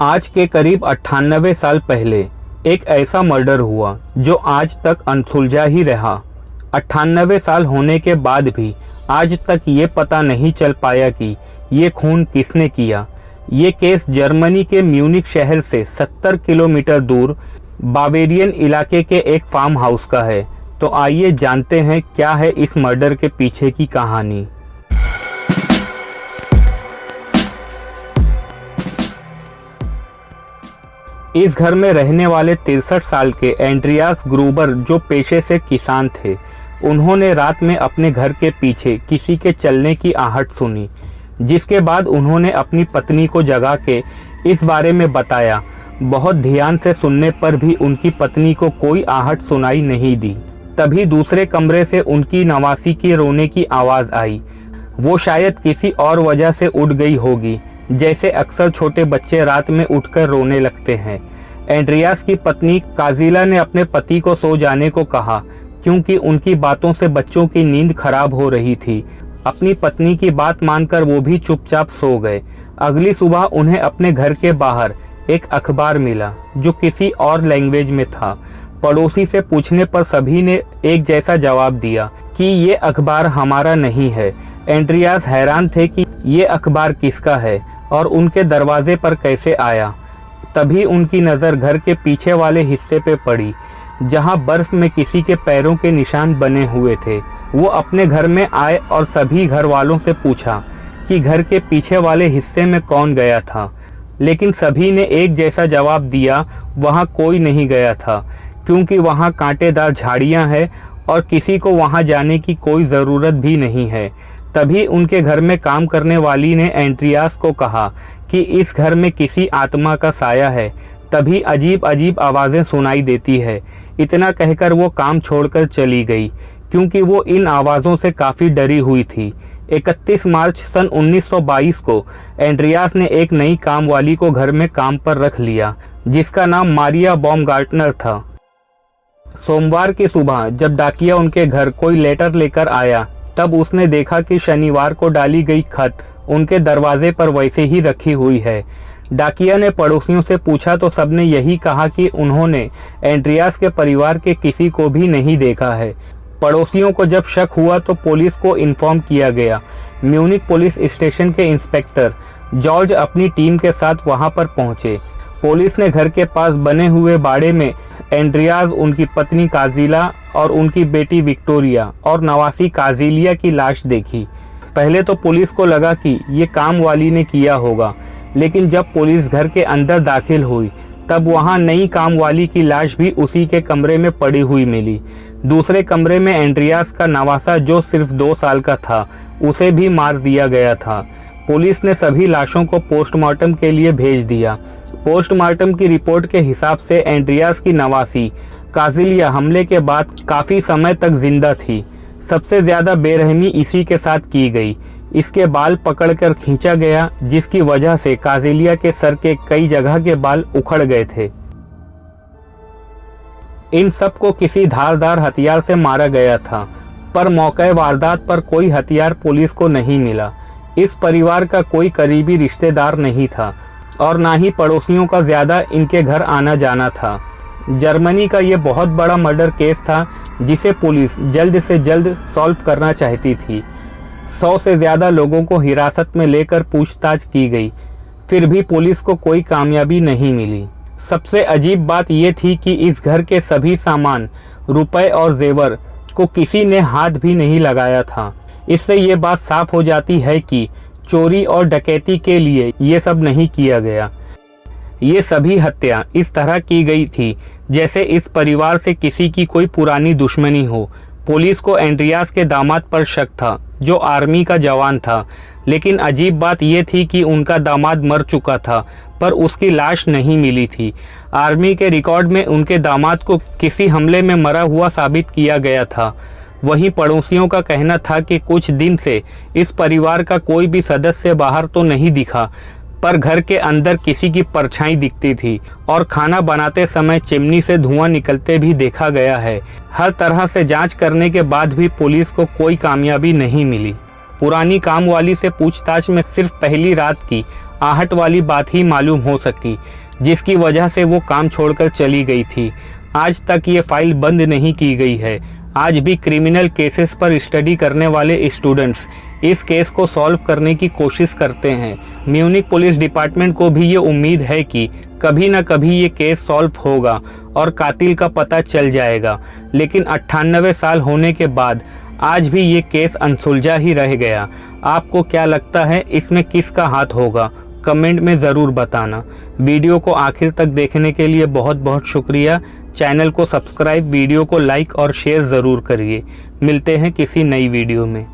आज के करीब 98 साल पहले एक ऐसा मर्डर हुआ जो आज तक अनसुलझा ही रहा। 98 साल होने के बाद भी आज तक ये पता नहीं चल पाया कि ये खून किसने किया। ये केस जर्मनी के म्यूनिख शहर से 70 किलोमीटर दूर बावेरियन इलाके के एक फार्म हाउस का है। तो आइए जानते हैं क्या है इस मर्डर के पीछे की कहानी। इस घर में रहने वाले 63 साल के एंड्रियास ग्रूबर जो पेशे से किसान थे, उन्होंने रात में अपने घर के पीछे किसी के चलने की आहट सुनी, जिसके बाद उन्होंने अपनी पत्नी को जगा के इस बारे में बताया। बहुत ध्यान से सुनने पर भी उनकी पत्नी को कोई आहट सुनाई नहीं दी। तभी दूसरे कमरे से उनकी नवासी की रोने की आवाज़ आई। वो शायद किसी और वजह से उठ गई होगी, जैसे अक्सर छोटे बच्चे रात में उठकर रोने लगते हैं। एंड्रियास की पत्नी काजिला ने अपने पति को सो जाने को कहा, क्योंकि उनकी बातों से बच्चों की नींद खराब हो रही थी। अपनी पत्नी की बात मानकर वो भी चुपचाप सो गए। अगली सुबह उन्हें अपने घर के बाहर एक अखबार मिला जो किसी और लैंग्वेज में था। पड़ोसी से पूछने पर सभी ने एक जैसा जवाब दिया कि ये अखबार हमारा नहीं है। एंड्रियास हैरान थे कि ये अखबार किसका है और उनके दरवाजे पर कैसे आया। तभी उनकी नज़र घर के पीछे वाले हिस्से पे पड़ी, जहां बर्फ में किसी के पैरों के निशान बने हुए थे। वो अपने घर में आए और सभी घर वालों से पूछा कि घर के पीछे वाले हिस्से में कौन गया था, लेकिन सभी ने एक जैसा जवाब दिया, वहां कोई नहीं गया था, क्योंकि वहां कांटेदार झाड़ियां हैं और किसी को वहां जाने की कोई ज़रूरत भी नहीं है। तभी उनके घर में काम करने वाली ने एंड्रियास को कहा कि इस घर में किसी आत्मा का साया है। तभी अजीब अजीब आवाज़ें सुनाई देती है। इतना कहकर वो काम छोड़कर चली गई, क्योंकि वो इन आवाज़ों से काफ़ी डरी हुई थी। 31 मार्च सन 1922 को एंड्रियास ने एक नई काम वाली को घर में काम पर रख लिया, जिसका नाम मारिया बॉमगार्टनर था। सोमवार की सुबह जब डाकिया उनके घर कोई लेटर लेकर आया, तब उसने देखा कि शनिवार को डाली गई खत उनके दरवाजे पर वैसे ही रखी हुई है। डाकिया ने पड़ोसियों से पूछा तो सबने यही कहा कि उन्होंने एंड्रियास के परिवार के किसी को भी नहीं देखा है। पड़ोसियों को जब शक हुआ तो पुलिस को इन्फॉर्म किया गया। म्यूनिख पुलिस स्टेशन के इंस्पेक्टर जॉर्ज अपनी टीम के साथ वहां पर पहुंचे। पुलिस ने घर के पास बने हुए बाड़े में एंड्रियास, उनकी पत्नी काजिला और उनकी बेटी विक्टोरिया और नवासी काजिलिया की लाश देखी। पहले तो पुलिस को लगा कि ये काम वाली ने किया होगा, लेकिन जब पुलिस घर के अंदर दाखिल हुई तब वहां नई काम वाली की लाश भी उसी के कमरे में पड़ी हुई मिली। दूसरे कमरे में एंड्रियास का नवासा, जो सिर्फ 2 साल का था, उसे भी मार दिया गया था। पुलिस ने सभी लाशों को पोस्टमार्टम के लिए भेज दिया। पोस्टमार्टम की रिपोर्ट के हिसाब से एंड्रियास की नवासी काजिलिया हमले के बाद काफ़ी समय तक जिंदा थी। सबसे ज़्यादा बेरहमी इसी के साथ की गई। इसके बाल पकड़कर खींचा गया, जिसकी वजह से काजिलिया के सर के कई जगह के बाल उखड़ गए थे। इन सबको किसी धारदार हथियार से मारा गया था, पर मौके वारदात पर कोई हथियार पुलिस को नहीं मिला। इस परिवार का कोई करीबी रिश्तेदार नहीं था और ना ही पड़ोसियों का ज़्यादा इनके घर आना जाना था। जर्मनी का ये बहुत बड़ा मर्डर केस था, जिसे पुलिस जल्द से जल्द सॉल्व करना चाहती थी। 100 से ज़्यादा लोगों को हिरासत में लेकर पूछताछ की गई, फिर भी पुलिस को कोई कामयाबी नहीं मिली। सबसे अजीब बात यह थी कि इस घर के सभी सामान, रुपए और जेवर को किसी ने हाथ भी नहीं लगाया था। इससे ये बात साफ हो जाती है कि चोरी और डकैती के लिए ये सब नहीं किया गया। ये सभी हत्या इस तरह की गई थी जैसे इस परिवार से किसी की कोई पुरानी दुश्मनी हो। पुलिस को एंड्रियास के दामाद पर शक था, जो आर्मी का जवान था, लेकिन अजीब बात यह थी कि उनका दामाद मर चुका था, पर उसकी लाश नहीं मिली थी। आर्मी के रिकॉर्ड में उनके दामाद को किसी हमले में मरा हुआ साबित किया गया था। वहीं पड़ोसियों का कहना था कि कुछ दिन से इस परिवार का कोई भी सदस्य बाहर तो नहीं दिखा, पर घर के अंदर किसी की परछाई दिखती थी और खाना बनाते समय चिमनी से धुआं निकलते भी देखा गया है। हर तरह से जांच करने के बाद भी पुलिस को कोई कामयाबी नहीं मिली। पुरानी काम वाली से पूछताछ में सिर्फ पहली रात की आहट वाली बात ही मालूम हो सकी, जिसकी वजह से वो काम छोड़कर चली गई थी। आज तक ये फाइल बंद नहीं की गई है। आज भी क्रिमिनल केसेस पर स्टडी करने वाले स्टूडेंट्स इस केस को सॉल्व करने की कोशिश करते हैं। म्यूनिक पुलिस डिपार्टमेंट को भी ये उम्मीद है कि कभी न कभी ये केस सॉल्व होगा और कातिल का पता चल जाएगा, लेकिन 98 साल होने के बाद आज भी ये केस अनसुलझा ही रह गया। आपको क्या लगता है, इसमें किसका हाथ होगा? कमेंट में ज़रूर बताना। वीडियो को आखिर तक देखने के लिए बहुत बहुत शुक्रिया। चैनल को सब्सक्राइब, वीडियो को लाइक और शेयर ज़रूर करिए। मिलते हैं किसी नई वीडियो में।